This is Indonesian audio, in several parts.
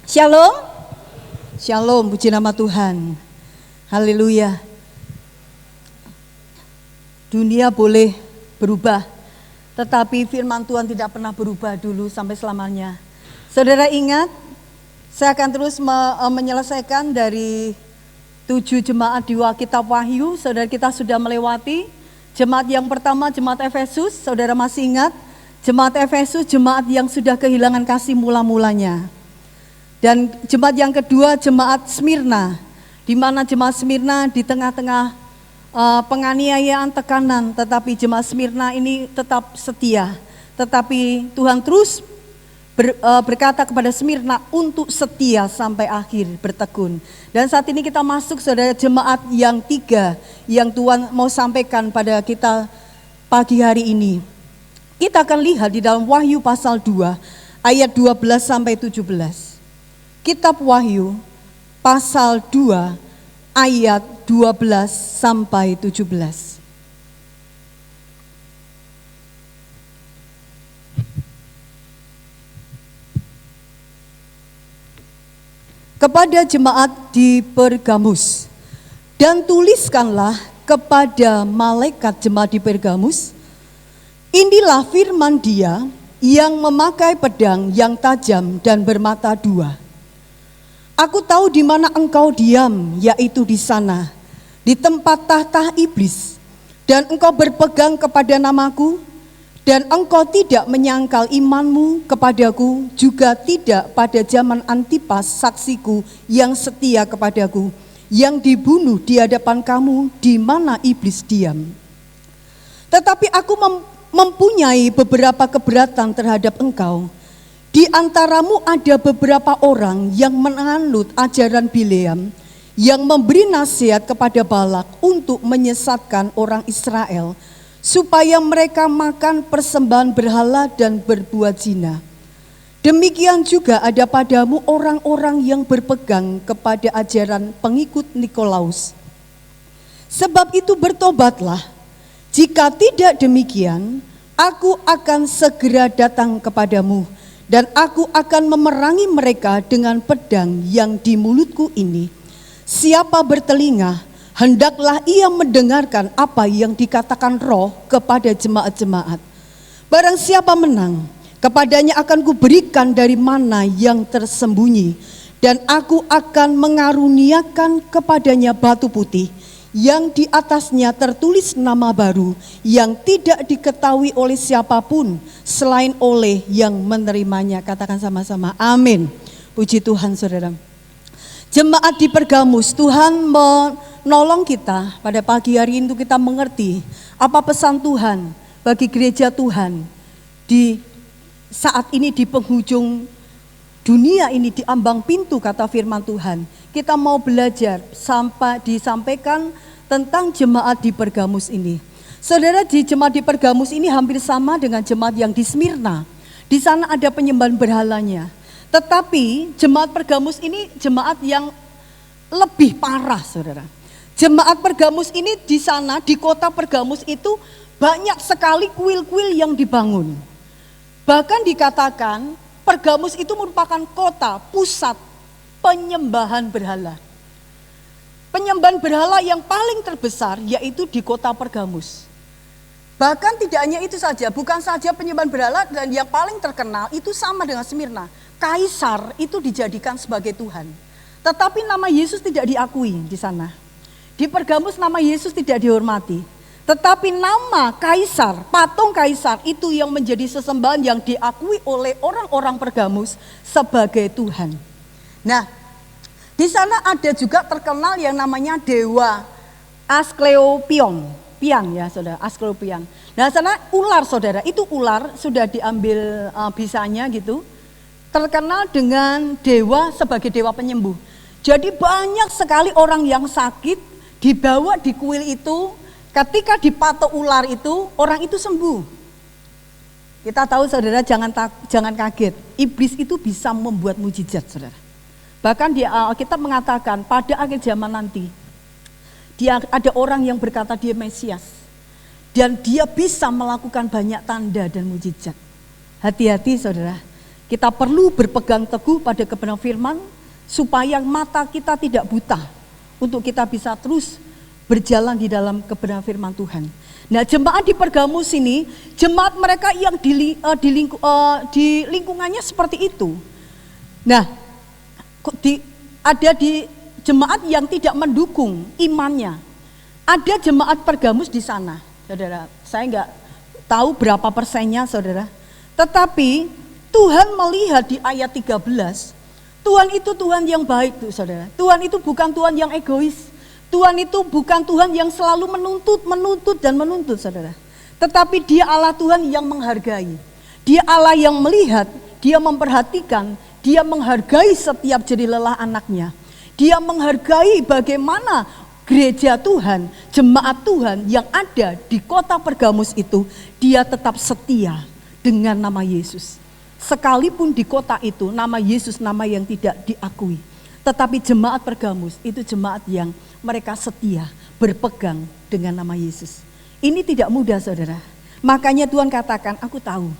Shalom. Shalom, puji nama Tuhan. Haleluya. Dunia boleh berubah, tetapi firman Tuhan tidak pernah berubah dulu sampai selamanya. Saudara ingat, saya akan terus menyelesaikan dari 7 jemaat di kitab Wahyu. Saudara, kita sudah melewati jemaat yang pertama, jemaat Efesus. Saudara masih ingat? Jemaat Efesus, jemaat yang sudah kehilangan kasih mula-mulanya. Dan jemaat yang kedua, jemaat Smyrna, di mana jemaat Smyrna di tengah-tengah penganiayaan, tekanan, tetapi jemaat Smyrna ini tetap setia. Tetapi Tuhan terus berkata kepada Smyrna untuk setia sampai akhir, bertekun. Dan saat ini kita masuk, saudara, jemaat yang 3 yang Tuhan mau sampaikan pada kita pagi hari ini. Kita akan lihat di dalam Wahyu pasal 2 ayat 12 sampai 17. Kitab Wahyu pasal 2 ayat 12 sampai 17. Kepada jemaat di Pergamus, dan tuliskanlah kepada malaikat jemaat di Pergamus, inilah firman Dia yang memakai pedang yang tajam dan bermata 2. Aku tahu di mana engkau diam, yaitu di sana, di tempat tahta iblis, dan engkau berpegang kepada namaku, dan engkau tidak menyangkal imanmu kepadaku, juga tidak pada zaman Antipas saksiku yang setia kepadaku, yang dibunuh di hadapan kamu di mana iblis diam. Tetapi aku mempunyai beberapa keberatan terhadap engkau. Di antaramu ada beberapa orang yang menganut ajaran Bileam, yang memberi nasihat kepada Balak untuk menyesatkan orang Israel, supaya mereka makan persembahan berhala dan berbuat zina. Demikian juga ada padamu orang-orang yang berpegang kepada ajaran pengikut Nikolaus. Sebab itu bertobatlah, jika tidak demikian, aku akan segera datang kepadamu, dan aku akan memerangi mereka dengan pedang yang di mulutku ini. Siapa bertelinga, hendaklah ia mendengarkan apa yang dikatakan Roh kepada jemaat-jemaat. Barang siapa menang, kepadanya akan kuberikan dari mana yang tersembunyi, dan aku akan mengaruniakan kepadanya batu putih, yang di atasnya tertulis nama baru, yang tidak diketahui oleh siapapun selain oleh yang menerimanya. Katakan sama-sama, amin. Puji Tuhan, saudara. Jemaat di Pergamus, Tuhan menolong kita pada pagi hari ini untuk kita mengerti apa pesan Tuhan bagi gereja Tuhan di saat ini, di penghujung dunia ini, di ambang pintu, kata firman Tuhan. Kita mau belajar sampai disampaikan tentang jemaat di Pergamus ini. Saudara, di jemaat di Pergamus ini hampir sama dengan jemaat yang di Smyrna. Di sana ada penyembahan berhalanya. Tetapi jemaat Pergamus ini jemaat yang lebih parah, saudara. Jemaat Pergamus ini di sana, di kota Pergamus itu banyak sekali kuil-kuil yang dibangun. Bahkan dikatakan Pergamus itu merupakan kota pusat penyembahan berhala. Penyembahan berhala yang paling terbesar yaitu di kota Pergamus. Bahkan tidak hanya itu saja, bukan saja penyembahan berhala, dan yang paling terkenal itu sama dengan Smyrna. Kaisar itu dijadikan sebagai Tuhan. Tetapi nama Yesus tidak diakui di sana. Di Pergamus nama Yesus tidak dihormati. Tetapi nama kaisar, patung kaisar itu yang menjadi sesembahan yang diakui oleh orang-orang Pergamus sebagai Tuhan. Nah, di sana ada juga terkenal yang namanya dewa Asklepion. Piang ya saudara, Asklepion. Nah, sana ular, saudara, itu ular sudah diambil bisanya gitu. Terkenal dengan dewa sebagai dewa penyembuh. Jadi banyak sekali orang yang sakit dibawa di kuil itu. Ketika dipatok ular itu, orang itu sembuh. Kita tahu, saudara, jangan kaget. Iblis itu bisa membuat mujizat, saudara. Bahkan di Alkitab mengatakan pada akhir zaman nanti, dia ada orang yang berkata dia Mesias. Dan dia bisa melakukan banyak tanda dan mujizat. Hati-hati, saudara. Kita perlu berpegang teguh pada kebenaran firman supaya mata kita tidak buta untuk kita bisa terus berjalan di dalam kebenaran firman Tuhan. Nah, jemaat di Pergamus ini, jemaat mereka yang di lingkungannya seperti itu. Nah, ada di jemaat yang tidak mendukung imannya. Ada jemaat Pergamus di sana, saudara. Saya nggak tahu berapa persennya, saudara. Tetapi Tuhan melihat di ayat 13, Tuhan itu Tuhan yang baik, tuh, saudara. Tuhan itu bukan Tuhan yang egois. Tuhan itu bukan Tuhan yang selalu menuntut, saudara. Tetapi Dia Allah Tuhan yang menghargai. Dia Allah yang melihat, Dia memperhatikan, Dia menghargai setiap jerih lelah anaknya. Dia menghargai bagaimana gereja Tuhan, jemaat Tuhan yang ada di kota Pergamus itu, Dia tetap setia dengan nama Yesus. Sekalipun di kota itu nama Yesus nama yang tidak diakui. Tetapi jemaat Pergamus itu jemaat yang mereka setia berpegang dengan nama Yesus. Ini tidak mudah, saudara. Makanya Tuhan katakan, aku tahu,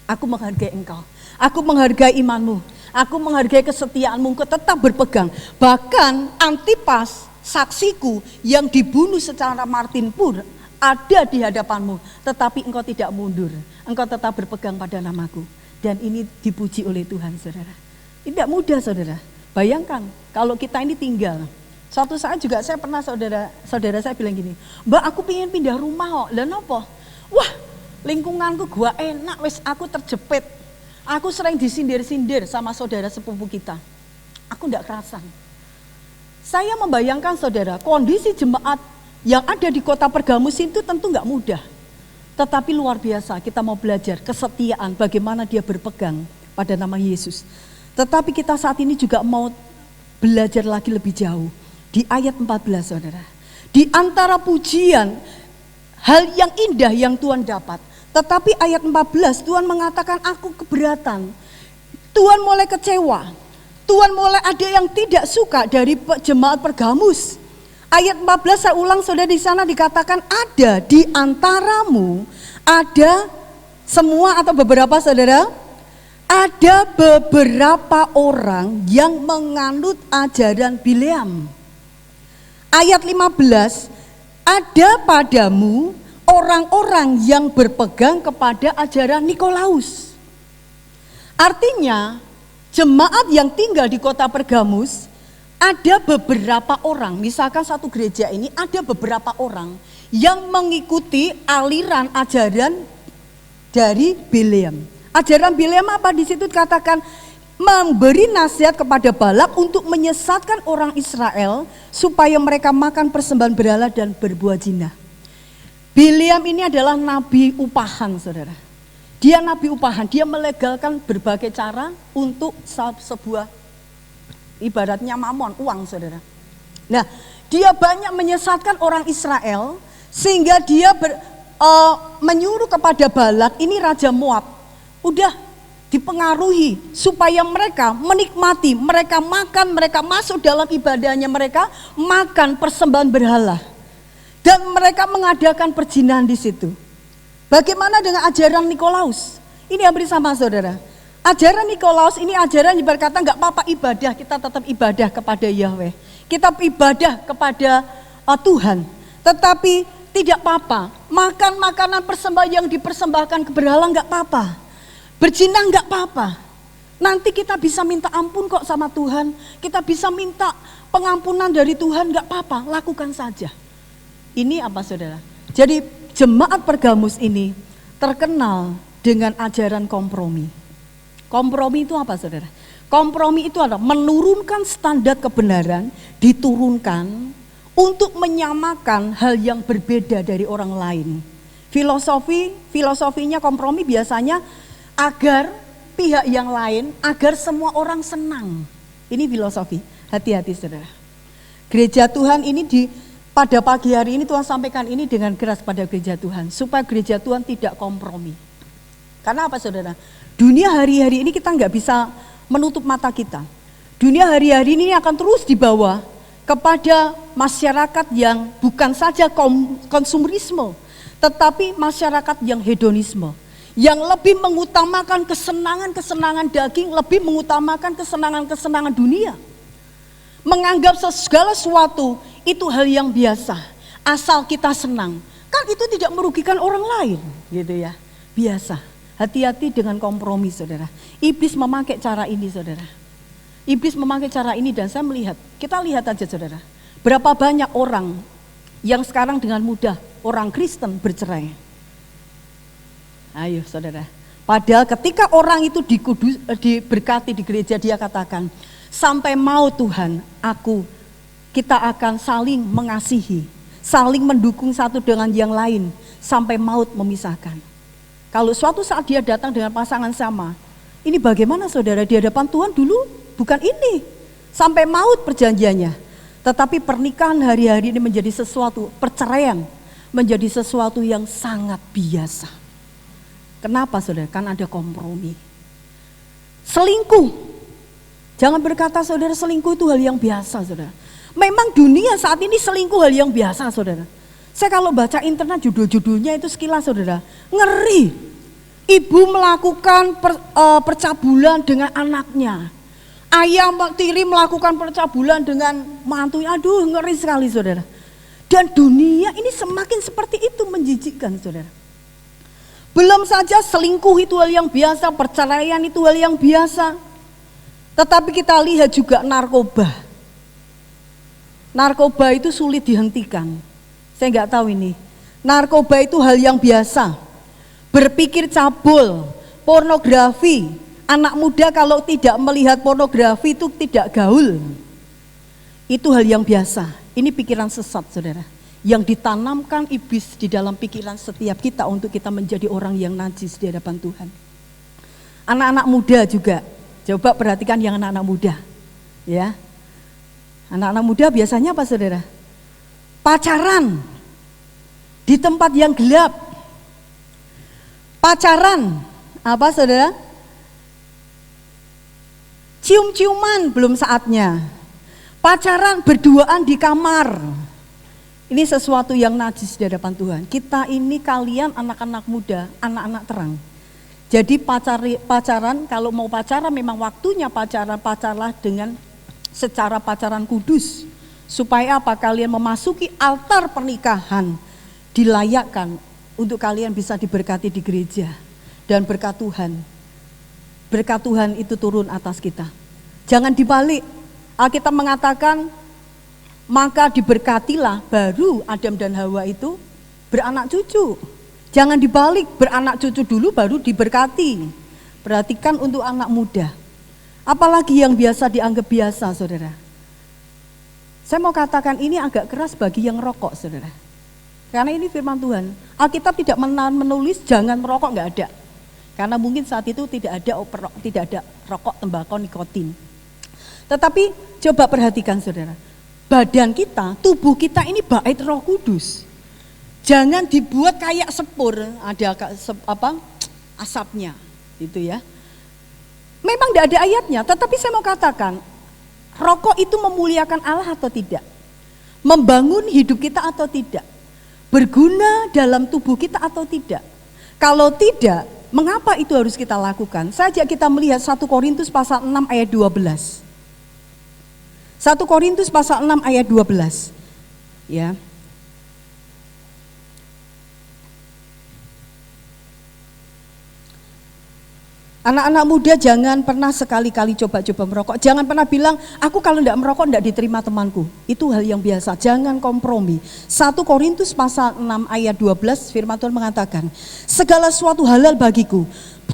aku menghargai engkau, aku menghargai imanmu, aku menghargai kesetiaanmu, engkau tetap berpegang. Bahkan Antipas, saksiku yang dibunuh secara martir pun ada di hadapanmu, tetapi engkau tidak mundur, engkau tetap berpegang pada namaku. Dan ini dipuji oleh Tuhan, saudara. Tidak mudah, saudara. Bayangkan kalau kita ini tinggal. Suatu saat juga saya pernah saudara saya bilang gini, Mbak, aku pengen pindah rumah kok. Lah nopo? Wah, lingkunganku gua enak, wes aku terjepit. Aku sering disindir-sindir sama saudara sepupu kita. Aku enggak kerasan. Saya membayangkan, saudara, kondisi jemaat yang ada di kota Pergamus itu tentu enggak mudah. Tetapi luar biasa, kita mau belajar kesetiaan, bagaimana dia berpegang pada nama Yesus. Tetapi kita saat ini juga mau belajar lagi lebih jauh. Di ayat 14, saudara. Di antara pujian, hal yang indah yang Tuhan dapat. Tetapi ayat 14, Tuhan mengatakan aku keberatan. Tuhan mulai kecewa. Tuhan mulai ada yang tidak suka dari jemaat Pergamus. Ayat 14 saya ulang, saudara, di sana dikatakan ada di antaramu, ada semua atau beberapa, saudara, ada beberapa orang yang menganut ajaran Bileam. Ayat 15, ada padamu orang-orang yang berpegang kepada ajaran Nikolaus. Artinya, jemaat yang tinggal di kota Pergamus, ada beberapa orang, misalkan satu gereja ini ada beberapa orang yang mengikuti aliran ajaran dari Bileam. Ajaran Bileam apa di situ dikatakan? Memberi nasihat kepada Balak untuk menyesatkan orang Israel supaya mereka makan persembahan berhala dan berbuat zina. Bileam ini adalah nabi upahan, saudara. Dia nabi upahan, dia melegalkan berbagai cara untuk sebuah ibaratnya mamon, uang, saudara. Nah, dia banyak menyesatkan orang Israel sehingga dia menyuruh kepada Balak, ini Raja Moab, udah dipengaruhi supaya mereka menikmati, mereka makan, mereka masuk dalam ibadahnya, mereka makan persembahan berhala. Dan mereka mengadakan perzinahan di situ. Bagaimana dengan ajaran Nikolaus? Ini hampir sama, saudara. Ajaran Nikolaus ini ajaran yang berkata enggak apa-apa ibadah, kita tetap ibadah kepada Yahweh. Kita ibadah kepada Tuhan. Tetapi tidak apa-apa, makan makanan persembahan yang dipersembahkan ke berhala enggak apa-apa. Berzina enggak apa-apa. Nanti kita bisa minta ampun kok sama Tuhan. Kita bisa minta pengampunan dari Tuhan, enggak apa-apa, lakukan saja. Ini apa, saudara? Jadi jemaat Pergamus ini terkenal dengan ajaran kompromi. Kompromi itu apa, saudara? Kompromi itu adalah menurunkan standar kebenaran, diturunkan untuk menyamakan hal yang berbeda dari orang lain. Filosofinya kompromi biasanya agar pihak yang lain, agar semua orang senang. Ini filosofi, hati-hati, saudara. Gereja Tuhan ini pada pagi hari ini Tuhan sampaikan ini dengan keras pada gereja Tuhan. Supaya gereja Tuhan tidak kompromi. Karena apa, saudara? Dunia hari-hari ini kita nggak bisa menutup mata kita. Dunia hari-hari ini akan terus dibawa kepada masyarakat yang bukan saja konsumerisme, tetapi masyarakat yang hedonisme, yang lebih mengutamakan kesenangan-kesenangan daging, lebih mengutamakan kesenangan-kesenangan dunia. Menganggap segala sesuatu itu hal yang biasa, asal kita senang. Kan itu tidak merugikan orang lain, gitu ya. Biasa. Hati-hati dengan kompromi, saudara. Iblis memakai cara ini, saudara. Iblis memakai cara ini dan saya melihat, kita lihat aja, saudara. Berapa banyak orang yang sekarang dengan mudah, orang Kristen bercerai. Ayo, saudara. Padahal ketika orang itu diberkati di gereja, dia katakan, sampai mau Tuhan, kita akan saling mengasihi, saling mendukung satu dengan yang lain, sampai maut memisahkan. Kalau suatu saat dia datang dengan pasangan sama, ini bagaimana saudara, di hadapan Tuhan dulu bukan ini, sampai maut perjanjiannya. Tetapi pernikahan hari-hari ini menjadi sesuatu, perceraian menjadi sesuatu yang sangat biasa. Kenapa saudara? Kan ada kompromi. Selingkuh, jangan berkata saudara selingkuh itu hal yang biasa saudara. Memang dunia saat ini selingkuh hal yang biasa saudara. Saya kalau baca internet judul-judulnya itu sekilas saudara, ngeri. Ibu melakukan percabulan dengan anaknya. Ayah tiri melakukan percabulan dengan mantunya. Aduh, ngeri sekali saudara. Dan dunia ini semakin seperti itu, menjijikkan saudara. Belum saja selingkuh itu hal yang biasa, perceraian itu hal yang biasa. Tetapi kita lihat juga narkoba. Narkoba itu sulit dihentikan. Saya nggak tahu ini. Narkoba itu hal yang biasa. Berpikir cabul, pornografi. Anak muda kalau tidak melihat pornografi itu tidak gaul. Itu hal yang biasa. Ini pikiran sesat saudara. Yang ditanamkan iblis di dalam pikiran setiap kita untuk kita menjadi orang yang najis di hadapan Tuhan. Anak-anak muda juga. Coba perhatikan yang anak-anak muda. Ya. Anak-anak muda biasanya apa saudara? Pacaran di tempat yang gelap. Pacaran apa saudara? Cium-ciuman belum saatnya. Pacaran berduaan di kamar. Ini sesuatu yang najis di hadapan Tuhan. Kita ini kalian anak-anak muda, anak-anak terang. Jadi pacaran, kalau mau pacaran memang waktunya pacaran dengan secara pacaran kudus. Supaya apa? Kalian memasuki altar pernikahan, dilayakkan untuk kalian bisa diberkati di gereja. Dan berkat Tuhan itu turun atas kita. Jangan dibalik. Alkitab mengatakan, maka diberkatilah baru Adam dan Hawa itu beranak cucu. Jangan dibalik, beranak cucu dulu baru diberkati. Perhatikan untuk anak muda. Apalagi yang biasa dianggap biasa saudara. Saya mau katakan ini agak keras bagi yang rokok saudara. Karena ini firman Tuhan. Alkitab tidak menulis jangan merokok, nggak ada. Karena mungkin saat itu tidak ada rokok, tembakau, nikotin. Tetapi coba perhatikan saudara. Badan kita, tubuh kita ini bait Roh Kudus. Jangan dibuat kayak sepur, ada asapnya, gitu ya. Memang tidak ada ayatnya, tetapi saya mau katakan, rokok itu memuliakan Allah atau tidak? Membangun hidup kita atau tidak? Berguna dalam tubuh kita atau tidak? Kalau tidak, mengapa itu harus kita lakukan? Saja kita melihat 1 Korintus pasal 6 ayat 12. 1 Korintus pasal 6 ayat 12. Ya. Anak-anak muda jangan pernah sekali-kali coba-coba merokok. Jangan pernah bilang, aku kalau tidak merokok tidak diterima temanku. Itu hal yang biasa, jangan kompromi. 1 Korintus pasal 6 ayat 12 firman Tuhan mengatakan, segala sesuatu halal bagiku,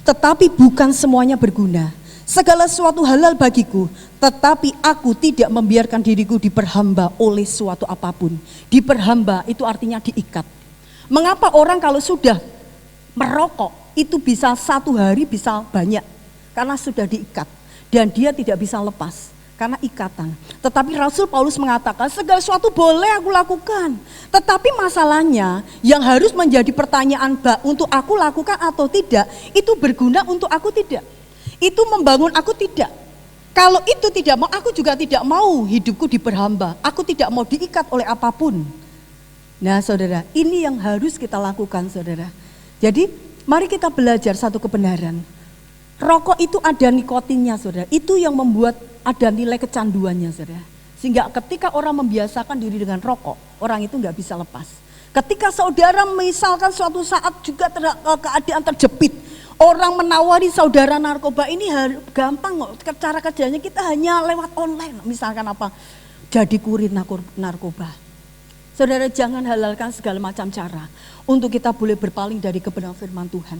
tetapi bukan semuanya berguna. Segala sesuatu halal bagiku, tetapi aku tidak membiarkan diriku diperhamba oleh suatu apapun. Diperhamba itu artinya diikat. Mengapa orang kalau sudah merokok itu bisa satu hari bisa banyak? Karena sudah diikat dan dia tidak bisa lepas karena ikatan. Tetapi Rasul Paulus mengatakan segala sesuatu boleh aku lakukan. Tetapi masalahnya yang harus menjadi pertanyaan untuk aku lakukan atau tidak, itu berguna untuk aku tidak. Itu membangun aku tidak. Kalau itu tidak mau, aku juga tidak mau hidupku diperhamba. Aku tidak mau diikat oleh apapun. Nah saudara, ini yang harus kita lakukan saudara. Jadi Mari kita belajar satu kebenaran. Rokok itu ada nikotinnya, saudara. Itu yang membuat ada nilai kecanduannya, saudara. Sehingga ketika orang membiasakan diri dengan rokok, orang itu nggak bisa lepas. Ketika saudara misalkan suatu saat juga keadaan terjepit, orang menawari saudara narkoba, ini gampang kok. Cara kerjanya kita hanya lewat online, misalkan apa, jadi kurir narkoba. Saudara, jangan halalkan segala macam cara untuk kita boleh berpaling dari kebenaran firman Tuhan.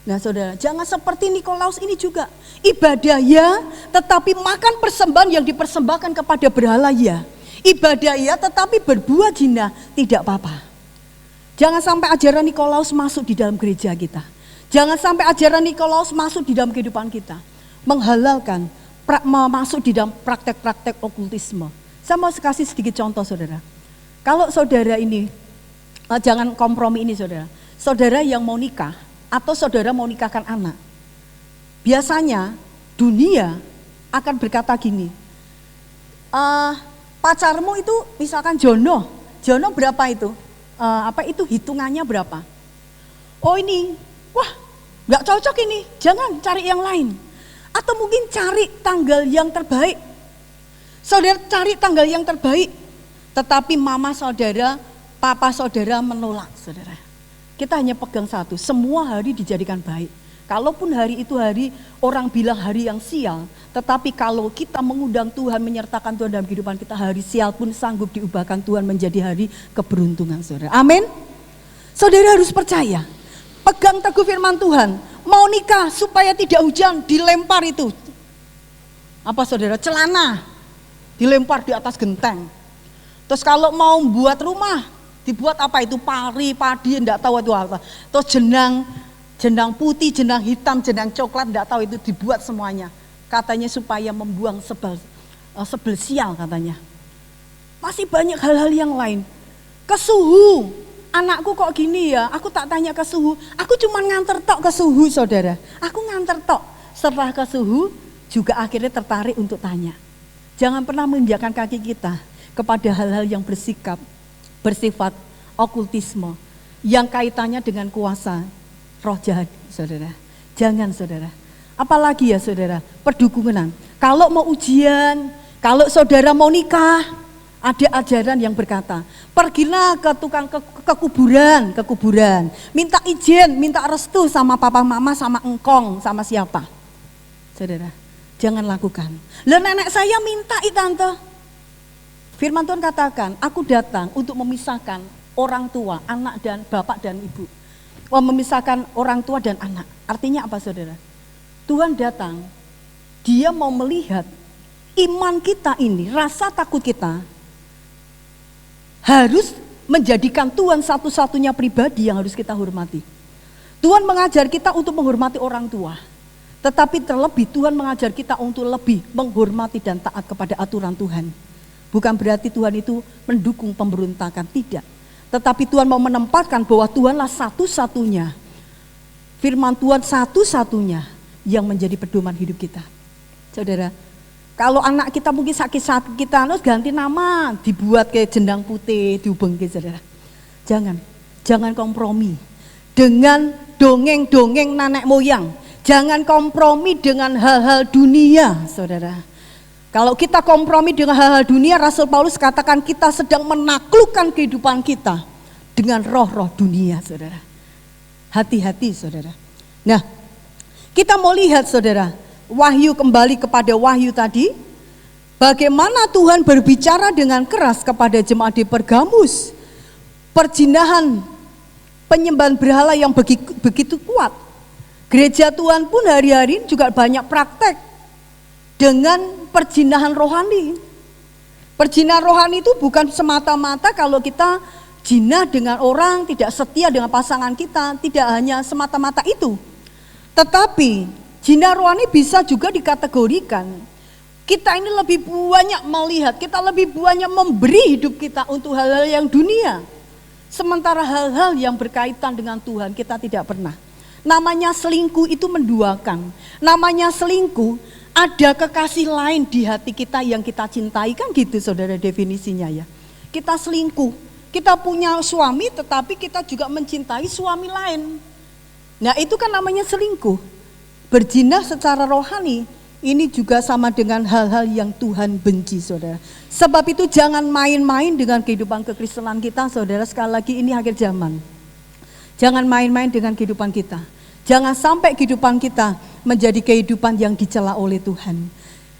Nah saudara, jangan seperti Nikolaus ini juga. Ibadah ya, tetapi makan persembahan yang dipersembahkan kepada berhala ya. Ibadah ya, tetapi berbuat zina tidak apa-apa. Jangan sampai ajaran Nikolaus masuk di dalam gereja kita. Jangan sampai ajaran Nikolaus masuk di dalam kehidupan kita. Menghalalkan, masuk di dalam praktek-praktek okultisme. Saya mau kasih sedikit contoh saudara. Kalau saudara ini, jangan kompromi ini saudara. Saudara yang mau nikah atau saudara mau nikahkan anak. Biasanya dunia akan berkata gini, pacarmu itu misalkan Jono berapa itu? Itu hitungannya berapa? Oh ini, wah gak cocok ini, jangan cari yang lain. Atau mungkin cari tanggal yang terbaik. Saudara cari tanggal yang terbaik. Tetapi mama saudara, papa saudara menolak saudara. Kita hanya pegang satu, semua hari dijadikan baik. Kalaupun hari itu hari orang bilang hari yang sial, tetapi kalau kita mengundang Tuhan, menyertakan Tuhan dalam kehidupan kita, hari sial pun sanggup diubahkan Tuhan menjadi hari keberuntungan saudara. Amin. Saudara harus percaya, pegang teguh firman Tuhan. Mau nikah supaya tidak hujan, dilempar itu. Apa saudara? Celana dilempar di atas genteng. Terus kalau mau buat rumah, dibuat apa itu? Pari, padi, enggak tahu itu apa. Terus jenang putih, jenang hitam, jenang coklat, enggak tahu itu dibuat semuanya. Katanya supaya membuang sebel sial katanya. Masih banyak hal-hal yang lain. Ke suhu, anakku kok gini ya, aku tak tanya ke suhu. Aku cuma nganter tok ke suhu saudara. Aku nganter tok, setelah ke suhu juga akhirnya tertarik untuk tanya. Jangan pernah menginjakkan kaki kita kepada hal-hal yang bersifat okultisme, yang kaitannya dengan kuasa roh jahat, saudara. Jangan saudara. Apalagi ya saudara, perdukunan. Kalau mau ujian, kalau saudara mau nikah, ada ajaran yang berkata, pergilah ke tukang ke kuburan, minta izin, minta restu sama papa mama, sama engkong, sama siapa. Saudara, jangan lakukan. Lah nenek saya minta tante. Firman Tuhan katakan, aku datang untuk memisahkan orang tua, anak dan bapak dan ibu. Memisahkan orang tua dan anak. Artinya apa saudara? Tuhan datang, dia mau melihat iman kita ini, rasa takut kita harus menjadikan Tuhan satu-satunya pribadi yang harus kita hormati. Tuhan mengajar kita untuk menghormati orang tua. Tetapi terlebih Tuhan mengajar kita untuk lebih menghormati dan taat kepada aturan Tuhan. Bukan berarti Tuhan itu mendukung pemberontakan, tidak. Tetapi Tuhan mau menempatkan bahwa Tuhanlah satu-satunya. Firman Tuhan satu-satunya yang menjadi pedoman hidup kita. Saudara, kalau anak kita mungkin sakit-sakit kita harus ganti nama, dibuat kayak jenang putih, diubengke saudara. Jangan kompromi dengan dongeng-dongeng nenek moyang. Jangan kompromi dengan hal-hal dunia, saudara. Kalau kita kompromi dengan hal-hal dunia, Rasul Paulus katakan kita sedang menaklukkan kehidupan kita dengan roh-roh dunia, saudara. Hati-hati, saudara. Nah, kita mau lihat, saudara, Wahyu, kembali kepada Wahyu tadi. Bagaimana Tuhan berbicara dengan keras kepada jemaat di Pergamus. Perjinahan, penyembahan berhala yang begitu kuat. Gereja Tuhan pun hari-hari juga banyak praktek dengan perjinahan rohani. Perjinahan rohani itu bukan semata-mata kalau kita jinah dengan orang, tidak setia dengan pasangan kita, tidak hanya semata-mata itu. Tetapi jinah rohani bisa juga dikategorikan. Kita ini lebih banyak melihat, kita lebih banyak memberi hidup kita untuk hal-hal yang dunia. Sementara hal-hal yang berkaitan dengan Tuhan kita tidak pernah. Namanya selingkuh itu menduakan. Namanya selingkuh, ada kekasih lain di hati kita yang kita cintai, kan gitu saudara definisinya ya. Kita selingkuh, kita punya suami tetapi kita juga mencintai suami lain. Nah itu kan namanya selingkuh. Berzina secara rohani, ini juga sama dengan hal-hal yang Tuhan benci, saudara. Sebab itu jangan main-main dengan kehidupan kekristenan kita, saudara. Sekali lagi ini akhir zaman. Jangan main-main dengan kehidupan kita. Jangan sampai kehidupan kita menjadi kehidupan yang dicela oleh Tuhan.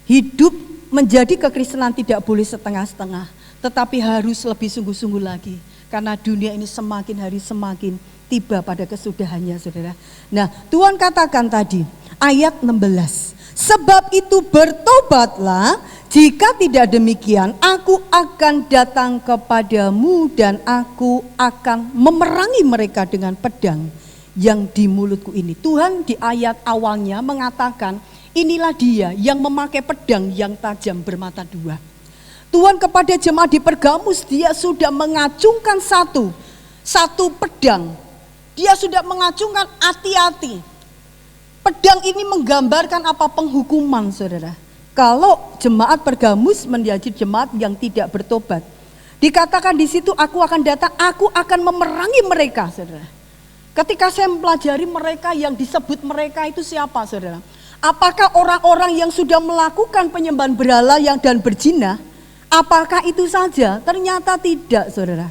Hidup menjadi kekristenan tidak boleh setengah-setengah, tetapi harus lebih sungguh-sungguh lagi. Karena dunia ini semakin hari semakin tiba pada kesudahannya, saudara. Nah, Tuhan katakan tadi, ayat 16. Sebab itu bertobatlah, jika tidak demikian aku akan datang kepadamu dan aku akan memerangi mereka dengan pedang yang di mulutku ini. Tuhan di ayat awalnya mengatakan, inilah dia yang memakai pedang yang tajam bermata dua. Tuhan kepada jemaat di Pergamus, dia sudah mengacungkan satu pedang. Dia sudah mengacungkan, hati-hati. Pedang ini menggambarkan apa? Penghukuman, saudara. Kalau jemaat Pergamus menjadi jemaat yang tidak bertobat, dikatakan di situ aku akan datang, aku akan memerangi mereka, saudara. Ketika saya mempelajari mereka, yang disebut mereka itu siapa, saudara? Apakah orang-orang yang sudah melakukan penyembahan berhala yang dan berzina? Apakah itu saja? Ternyata tidak, saudara.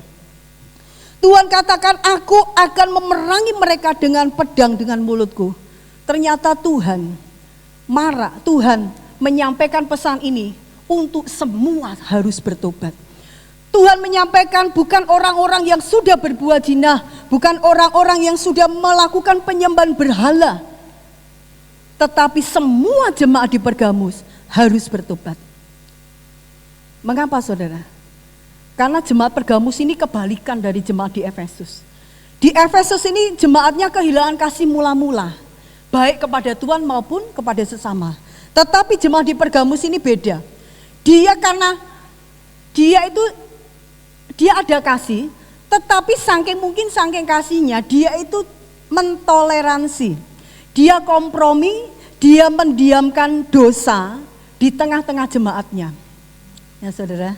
Tuhan katakan aku akan memerangi mereka dengan pedang dengan mulutku. Ternyata Tuhan marah, Tuhan menyampaikan pesan ini untuk semua harus bertobat. Tuhan menyampaikan bukan orang-orang yang sudah berbuat zina, bukan orang-orang yang sudah melakukan penyembahan berhala, tetapi semua jemaat di Pergamus harus bertobat. Mengapa, saudara? Karena jemaat Pergamus ini kebalikan dari jemaat di Efesus. Di Efesus ini jemaatnya kehilangan kasih mula-mula, baik kepada Tuhan maupun kepada sesama. Tetapi jemaat di Pergamus ini beda. Dia ada kasih, tetapi saking kasihnya, dia itu mentoleransi. Dia kompromi, dia mendiamkan dosa di tengah-tengah jemaatnya. Ya, saudara.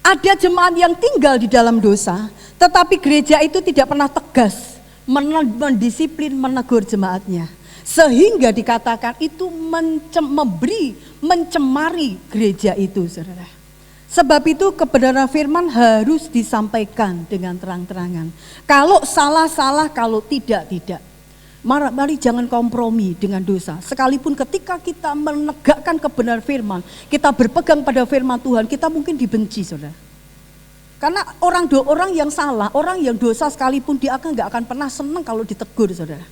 Ada jemaat yang tinggal di dalam dosa, tetapi gereja itu tidak pernah tegas mendisiplin, menegur jemaatnya. Sehingga dikatakan itu mencemari gereja itu, saudara. Sebab itu kebenaran firman harus disampaikan dengan terang-terangan. Kalau salah, kalau tidak. Mari jangan kompromi dengan dosa. Sekalipun ketika kita menegakkan kebenaran firman, kita berpegang pada firman Tuhan, kita mungkin dibenci, saudara. Karena orang yang salah, orang yang dosa sekalipun dia nggak akan pernah senang kalau ditegur, saudara.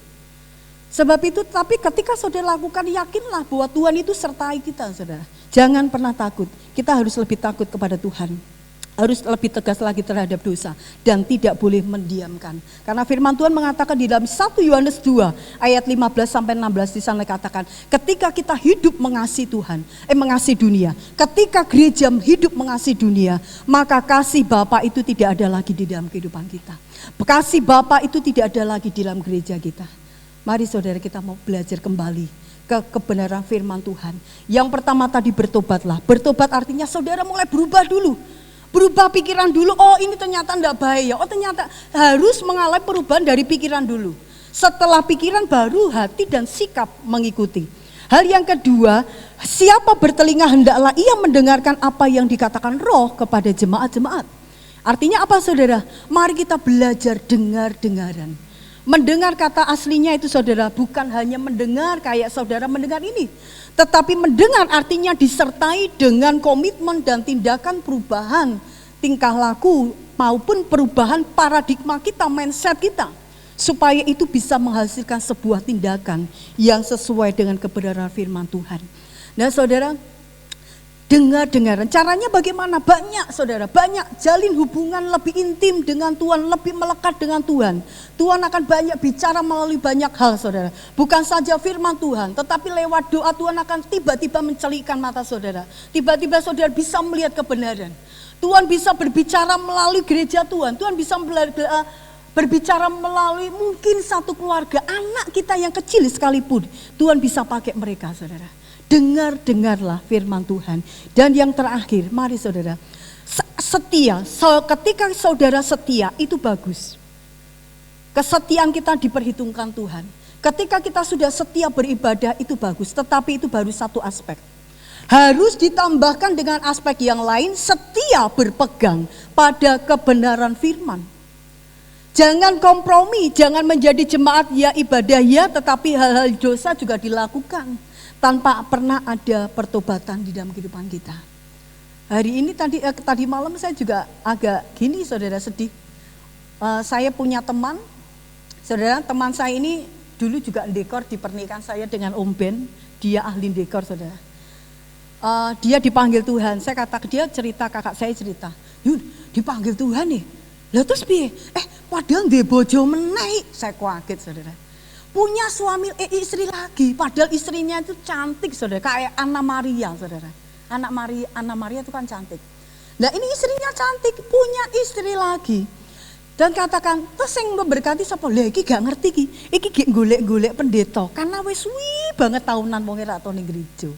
Sebab itu, tapi ketika saudara lakukan, yakinlah bahwa Tuhan itu sertai kita, saudara. Jangan pernah takut, kita harus lebih takut kepada Tuhan. Harus lebih tegas lagi terhadap dosa dan tidak boleh mendiamkan. Karena firman Tuhan mengatakan di dalam 1 Yohanes 2 ayat 15 sampai 16 di sana katakan, ketika kita hidup mengasihi mengasihi dunia, ketika gereja hidup mengasihi dunia, maka kasih Bapa itu tidak ada lagi di dalam kehidupan kita. Kasih Bapa itu tidak ada lagi di dalam gereja kita. Mari saudara, kita mau belajar kembali ke kebenaran firman Tuhan. Yang pertama tadi bertobatlah. Bertobat artinya saudara mulai berubah dulu. Berubah pikiran dulu, oh ini ternyata tidak baik ya, oh ternyata harus mengalami perubahan dari pikiran dulu. Setelah pikiran baru hati dan sikap mengikuti. Hal yang kedua, siapa bertelinga hendaklah ia mendengarkan apa yang dikatakan Roh kepada jemaat-jemaat. Artinya apa, saudara? Mari kita belajar dengar-dengaran. Mendengar kata aslinya itu, saudara, bukan hanya mendengar kayak saudara mendengar ini. Tetapi mendengar artinya disertai dengan komitmen dan tindakan perubahan tingkah laku maupun perubahan paradigma kita, mindset kita. Supaya itu bisa menghasilkan sebuah tindakan yang sesuai dengan kebenaran firman Tuhan. Nah, saudara, dengar-dengaran. Caranya bagaimana? Banyak, saudara, banyak. Jalin hubungan lebih intim dengan Tuhan, lebih melekat dengan Tuhan. Tuhan akan banyak bicara melalui banyak hal, saudara. Bukan saja firman Tuhan, tetapi lewat doa Tuhan akan tiba-tiba mencelikkan mata saudara. Tiba-tiba saudara bisa melihat kebenaran. Tuhan bisa berbicara melalui gereja Tuhan. Tuhan bisa berbicara melalui mungkin satu keluarga, anak kita yang kecil sekalipun. Tuhan bisa pakai mereka, saudara. Dengarlah firman Tuhan. Dan yang terakhir, mari saudara, setia. Ketika saudara setia itu bagus. Kesetiaan kita diperhitungkan Tuhan. Ketika kita sudah setia beribadah itu bagus, tetapi itu baru satu aspek. Harus ditambahkan dengan aspek yang lain, setia berpegang pada kebenaran firman. Jangan kompromi, jangan menjadi jemaat ya ibadah ya, tetapi hal-hal dosa juga dilakukan tanpa pernah ada pertobatan di dalam kehidupan kita. Hari ini tadi malam saya juga agak gini saudara, sedih. Saya punya teman, saudara, teman saya ini dulu juga dekor di pernikahan saya dengan Om Ben, dia ahli dekor saudara. Dia dipanggil Tuhan, dia cerita, kakak saya cerita, Yun dipanggil Tuhan nih, lah terus piye? Padahal dia bojo meneh, saya kaget saudara. Punya suami istri lagi, padahal istrinya itu cantik saudara, kayak Anna Maria saudara. Anna Maria itu kan cantik. Nah ini istrinya cantik, punya istri lagi. Dan katakan, terus yang memberkati siapa? Lah iki gak ngerti iki golek-golek pendeta karena wis suwi banget tahunan wong ora tau ning gereja.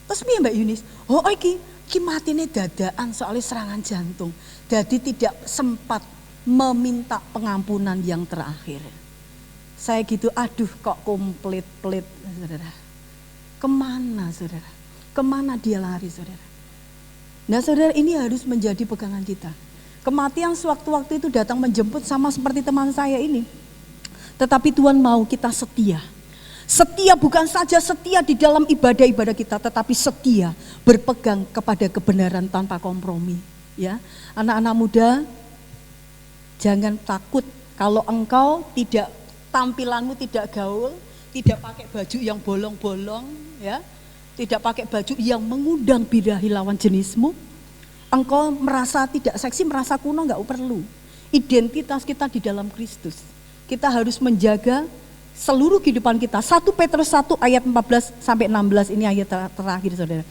Terus piye Mbak Yunis? Oh iki matine dadakan soalnya serangan jantung. Jadi tidak sempat meminta pengampunan yang terakhir. Saya gitu, aduh kok komplit-plit saudara. Kemana saudara? Kemana dia lari saudara? Nah saudara, ini harus menjadi pegangan kita. Kematian sewaktu-waktu itu datang menjemput sama seperti teman saya ini. Tetapi Tuhan mau kita setia. Setia bukan saja setia di dalam ibadah-ibadah kita, tetapi setia berpegang kepada kebenaran tanpa kompromi. Ya, anak-anak muda, jangan takut kalau engkau tidak, tampilanmu tidak gaul, tidak pakai baju yang bolong-bolong, ya, tidak pakai baju yang mengundang birahi lawan jenismu. Engkau merasa tidak seksi, merasa kuno, enggak perlu. Identitas kita di dalam Kristus. Kita harus menjaga seluruh kehidupan kita. 1 Petrus 1 ayat 14 sampai 16 ini ayat terakhir saudara.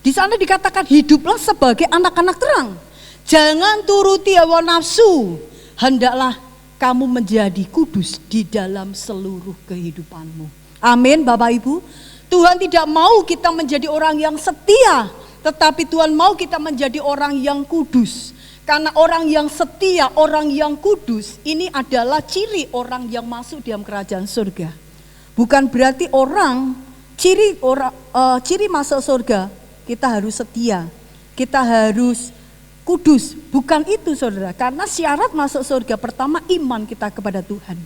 Di sana dikatakan hiduplah sebagai anak-anak terang. Jangan turuti hawa nafsu. Hendaklah kamu menjadi kudus di dalam seluruh kehidupanmu. Amin Bapak Ibu. Tuhan tidak mau kita menjadi orang yang setia, tetapi Tuhan mau kita menjadi orang yang kudus. Karena orang yang setia, orang yang kudus, ini adalah ciri orang yang masuk dalam kerajaan surga. Bukan berarti ciri masuk surga, kita harus setia, kita harus kudus. Bukan itu saudara, karena syarat masuk surga pertama iman kita kepada Tuhan.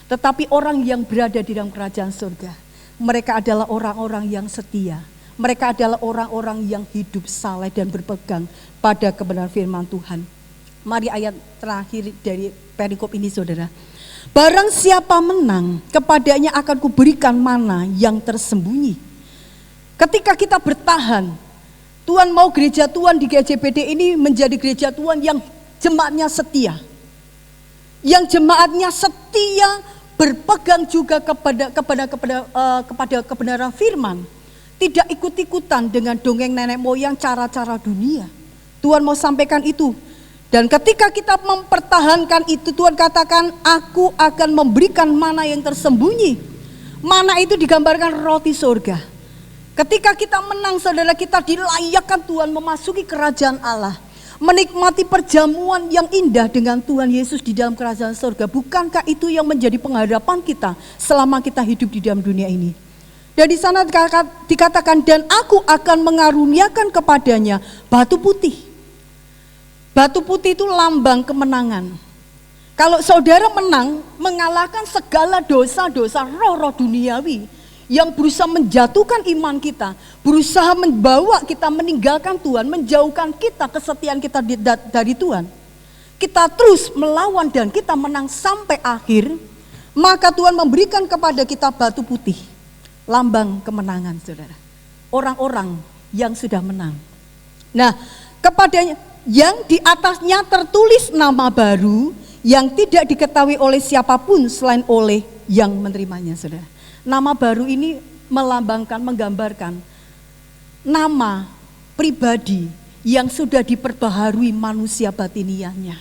Tetapi orang yang berada di dalam kerajaan surga, mereka adalah orang-orang yang setia. Mereka adalah orang-orang yang hidup saleh dan berpegang pada kebenaran firman Tuhan. Mari ayat terakhir dari perikop ini saudara. Barang siapa menang, kepadanya akan kuberikan mana yang tersembunyi. Ketika kita bertahan, Tuhan mau gereja Tuhan di GJBD ini menjadi gereja Tuhan yang jemaatnya setia. Yang jemaatnya setia berpegang juga kepada kebenaran firman. Tidak ikut-ikutan dengan dongeng nenek moyang, cara-cara dunia. Tuhan mau sampaikan itu. Dan ketika kita mempertahankan itu, Tuhan katakan, aku akan memberikan mana yang tersembunyi. Mana itu digambarkan roti surga. Ketika kita menang saudara, kita dilayakkan Tuhan memasuki kerajaan Allah. Menikmati perjamuan yang indah dengan Tuhan Yesus di dalam kerajaan surga. Bukankah itu yang menjadi pengharapan kita selama kita hidup di dalam dunia ini? Dan di sana dikatakan, dan aku akan mengaruniakan kepadanya batu putih. Batu putih itu lambang kemenangan. Kalau saudara menang, mengalahkan segala dosa-dosa roh-roh duniawi yang berusaha menjatuhkan iman kita, berusaha membawa kita meninggalkan Tuhan, menjauhkan kita kesetiaan kita dari Tuhan. Kita terus melawan dan kita menang sampai akhir, maka Tuhan memberikan kepada kita batu putih. Lambang kemenangan saudara. Orang-orang yang sudah menang. Nah, kepadanya yang di atasnya tertulis nama baru yang tidak diketahui oleh siapapun selain oleh yang menerimanya saudara. Nama baru ini melambangkan, menggambarkan nama pribadi yang sudah diperbaharui manusia batiniahnya.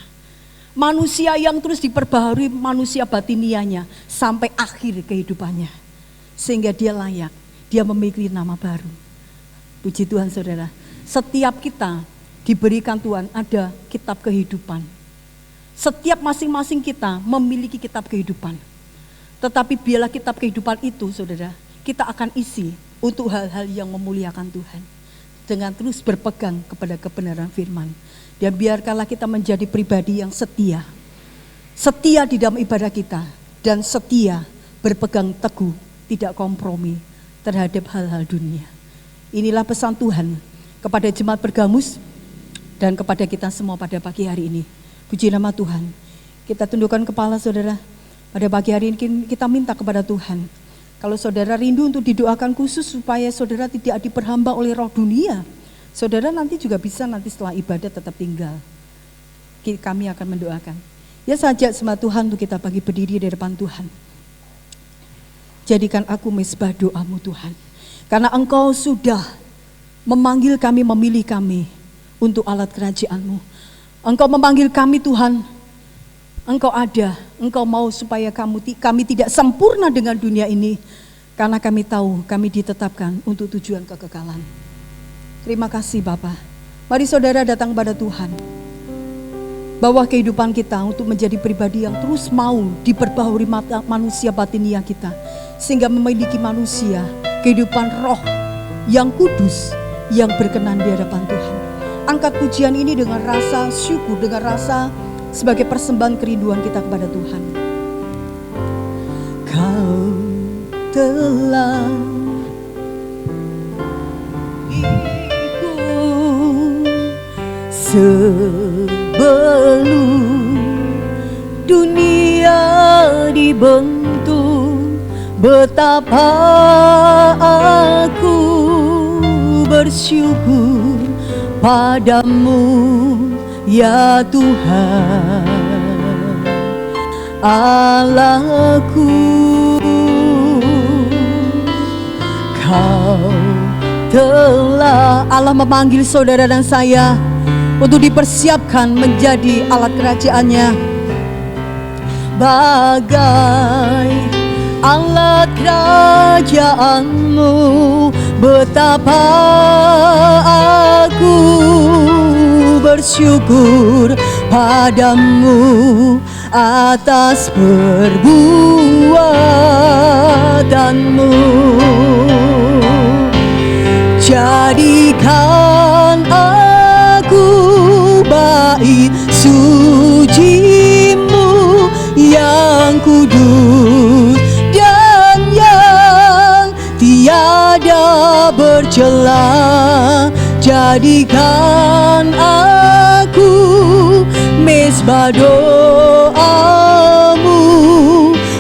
Manusia yang terus diperbaharui manusia batiniahnya sampai akhir kehidupannya. Sehingga dia layak, dia memiliki nama baru. Puji Tuhan saudara, setiap kita diberikan Tuhan ada kitab kehidupan. Setiap masing-masing kita memiliki kitab kehidupan. Tetapi biarlah kitab kehidupan itu, saudara, kita akan isi untuk hal-hal yang memuliakan Tuhan. Dengan terus berpegang kepada kebenaran firman. Dan biarkanlah kita menjadi pribadi yang setia. Setia di dalam ibadah kita. Dan setia berpegang teguh, tidak kompromi terhadap hal-hal dunia. Inilah pesan Tuhan kepada jemaat Pergamus dan kepada kita semua pada pagi hari ini. Puji nama Tuhan. Kita tundukkan kepala saudara. Pada pagi hari ini kita minta kepada Tuhan. Kalau saudara rindu untuk didoakan khusus supaya saudara tidak diperhamba oleh roh dunia, saudara nanti juga bisa nanti setelah ibadah tetap tinggal. Kami akan mendoakan. Ya saja sama Tuhan untuk kita pagi berdiri di depan Tuhan. Jadikan aku mezbah doamu Tuhan. Karena Engkau sudah memanggil kami, memilih kami untuk alat kerajaan-Mu. Engkau memanggil kami Tuhan. Engkau ada, Engkau mau supaya kami tidak sempurna dengan dunia ini. Karena kami tahu kami ditetapkan untuk tujuan kekekalan. Terima kasih Bapa. Mari saudara datang pada Tuhan. Bawa kehidupan kita untuk menjadi pribadi yang terus mau diperbaharui manusia batinia kita. Sehingga memiliki manusia kehidupan roh yang kudus, yang berkenan di hadapan Tuhan. Angkat pujian ini dengan rasa syukur, dengan rasa sebagai persembahan kerinduan kita kepada Tuhan. Kau telah sebelum dunia dibentuk, betapa aku bersyukur padamu ya Tuhan Allahku. Kau telah, Allah memanggil saudara dan saya untuk dipersiapkan menjadi alat kerajaannya. Bagai alat kerajaanmu, betapa aku bersyukur padamu atas perbuatanmu. Jadikan aku bait suci-Mu yang kudus dan yang tiada bercela. Jadikan aku mezbah doamu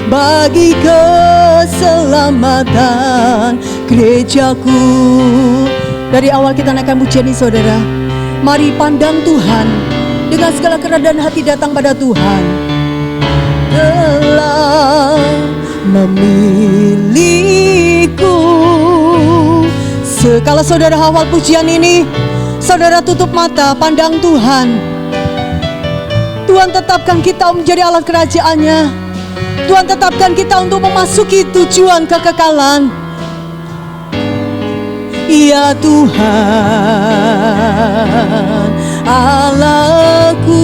bagi keselamatan gerejaku. Dari awal kita naikkan pujian ini saudara, mari pandang Tuhan dengan segala kerendahan hati, datang pada Tuhan. Telah memilihku. Kalau saudara hafal pujian ini, saudara tutup mata, pandang Tuhan. Tuhan tetapkan kita menjadi alat kerajaannya. Tuhan tetapkan kita untuk memasuki tujuan kekekalan. Ya Tuhan Allahku,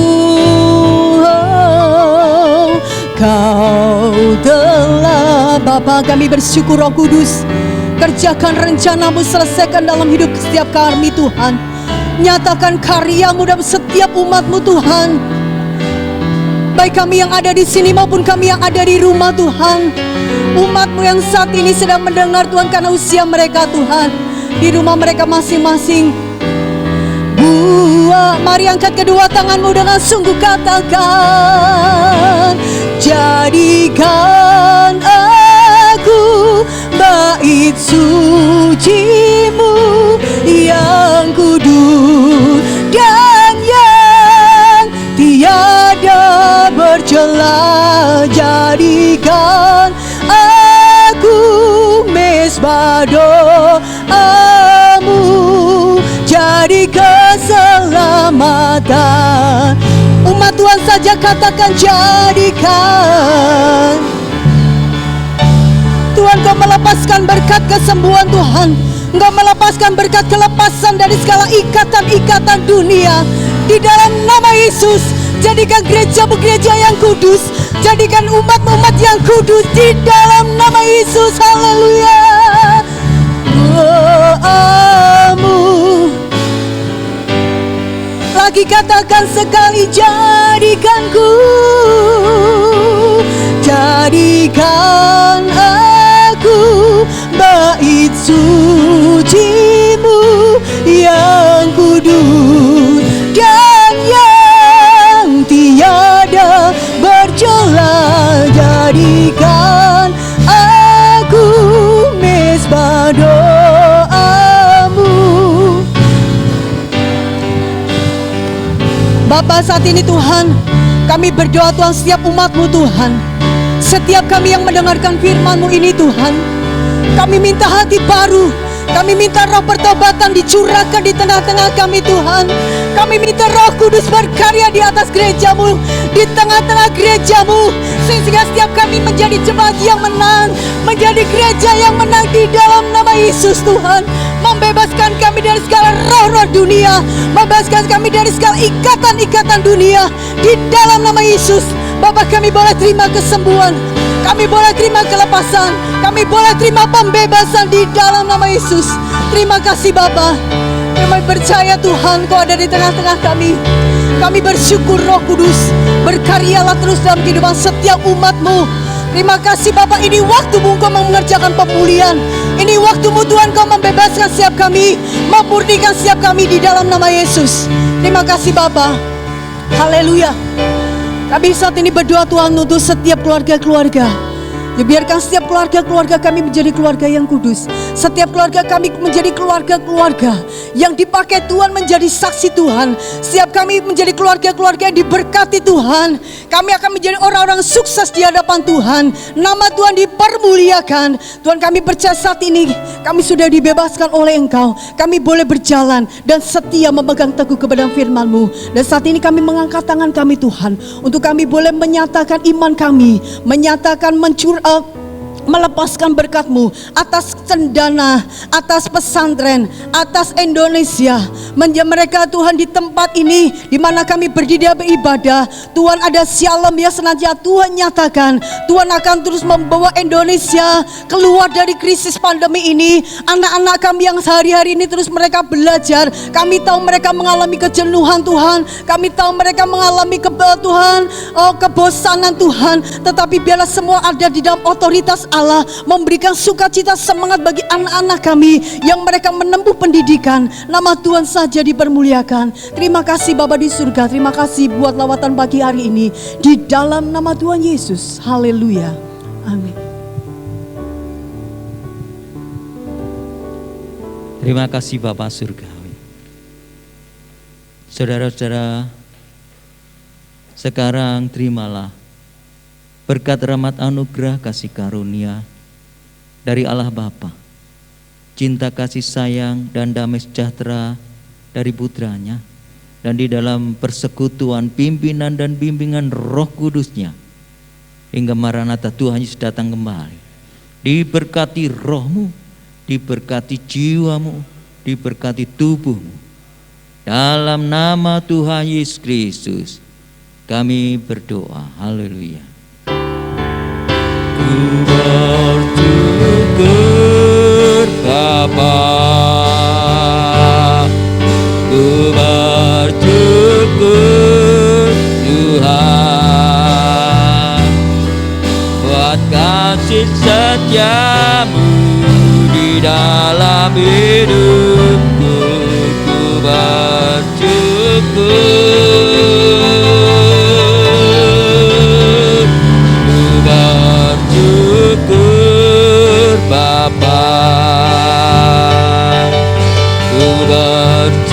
Kau telah, Bapa kami bersyukur Roh Kudus, kerjakan rencana-Mu, selesaikan dalam hidup setiap kami Tuhan. Nyatakan karya-Mu dalam setiap umat-Mu Tuhan. Baik kami yang ada di sini maupun kami yang ada di rumah Tuhan. Umat-Mu yang saat ini sedang mendengar Tuhan karena usia mereka Tuhan. Di rumah mereka masing-masing. Mari angkat kedua tanganmu dengan sungguh katakan, jadikan aku bait suci-Mu yang kudus dan yang tiada bercela. Jadikan aku mezbah doamu jadi keselamatan. Umat Tuhan saja katakan jadikan. Tuhan, Kau melepaskan berkat kesembuhan Tuhan. Engkau melepaskan berkat kelepasan dari segala ikatan-ikatan dunia. Di dalam nama Yesus, Jadikan gereja-Mu gereja yang kudus. Jadikan umat-Mu umat yang kudus di dalam nama Yesus. Haleluya. Doamu lagi katakan sekali, jadikanku, jadikan aku bait suci-Mu yang kudus dan yang tiada bercelah. Jadikan aku mezbah doamu. Bapa, saat ini Tuhan, kami berdoa Tuhan, setiap umat-Mu Tuhan, setiap kami yang mendengarkan firman-Mu ini Tuhan, kami minta hati baru, kami minta roh pertobatan dicurahkan di tengah-tengah kami Tuhan. Kami minta Roh Kudus berkarya di atas gereja-Mu, di tengah-tengah gereja-Mu, sehingga setiap kami menjadi jemaat yang menang, menjadi gereja yang menang di dalam nama Yesus Tuhan. Membebaskan kami dari segala roh-roh dunia, membebaskan kami dari segala ikatan-ikatan dunia di dalam nama Yesus. Bapak, kami boleh terima kesembuhan, kami boleh terima kelepasan, kami boleh terima pembebasan di dalam nama Yesus. Terima kasih Bapak. Kami percaya Tuhan Kau ada di tengah-tengah kami. Kami bersyukur Roh Kudus, berkaryalah terus dalam kehidupan setiap umat-Mu. Terima kasih Bapak, ini waktu-Mu Kau mengerjakan pemulihan. Ini waktu-Mu Tuhan Kau membebaskan setiap kami, memurnikan setiap kami di dalam nama Yesus. Terima kasih Bapak. Haleluya. Kami saat ini berdoa Tuhan untuk setiap keluarga-keluarga. Ya, biarkan setiap keluarga-keluarga kami menjadi keluarga yang kudus. Setiap keluarga kami menjadi keluarga-keluarga yang dipakai Tuhan menjadi saksi Tuhan. Setiap kami menjadi keluarga-keluarga yang diberkati Tuhan. Kami akan menjadi orang-orang sukses di hadapan Tuhan. Nama Tuhan dipermuliakan. Tuhan, kami percaya saat ini kami sudah dibebaskan oleh Engkau. Kami boleh berjalan dan setia memegang teguh kepada firman-Mu. Dan saat ini kami mengangkat tangan kami Tuhan, untuk kami boleh menyatakan iman kami, menyatakan melepaskan berkat-Mu atas cendana, atas pesantren, atas Indonesia. Mereka Tuhan di tempat ini di mana kami berdiri beribadah, Tuhan ada shalom yang senantiasa Tuhan nyatakan. Tuhan akan terus membawa Indonesia keluar dari krisis pandemi ini. Anak-anak kami yang sehari-hari ini terus mereka belajar, kami tahu mereka mengalami kejenuhan Tuhan, kami tahu mereka mengalami kebosanan Tuhan, tetapi biarlah semua ada di dalam otoritas Allah, memberikan sukacita semangat bagi anak-anak kami yang mereka menempuh pendidikan. Nama Tuhan saja dipermuliakan. Terima kasih Bapa di surga, terima kasih buat lawatan pagi hari ini di dalam nama Tuhan Yesus. Haleluya. Amin. Terima kasih Bapa surgawi. Saudara-saudara, sekarang terimalah berkat rahmat anugerah kasih karunia dari Allah Bapa, cinta kasih sayang dan damai sejahtera dari putranya, dan di dalam persekutuan pimpinan dan bimbingan Roh Kudusnya hingga Maranatha Tuhan Yesus datang kembali. Diberkati rohmu, diberkati jiwamu, diberkati tubuhmu. Dalam nama Tuhan Yesus Kristus kami berdoa. Haleluya. Ku bersyukur Bapa, ku bersyukur Tuhan, buat kasih setiamu di dalam hidupku. Ku bersyukur, Bapa, ku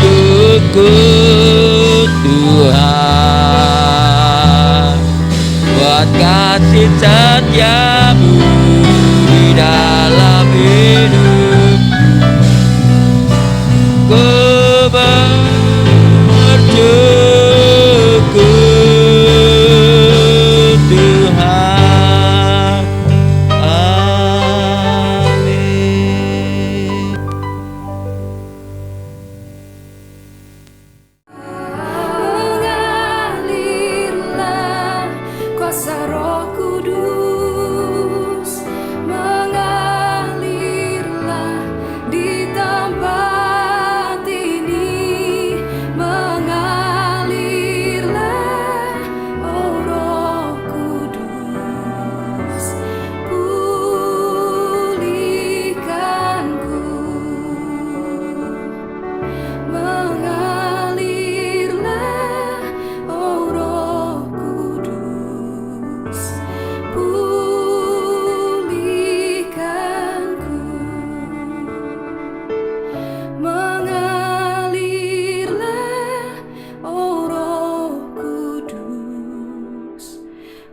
bersyukur Tuhan, buat kasih setiamu di dalam hidup. Ku bersyukur Tuhan. Mengalir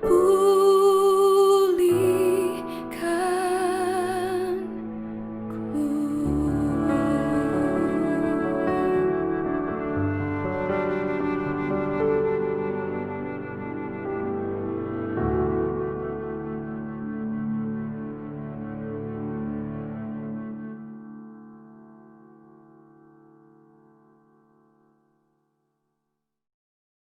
Pujilah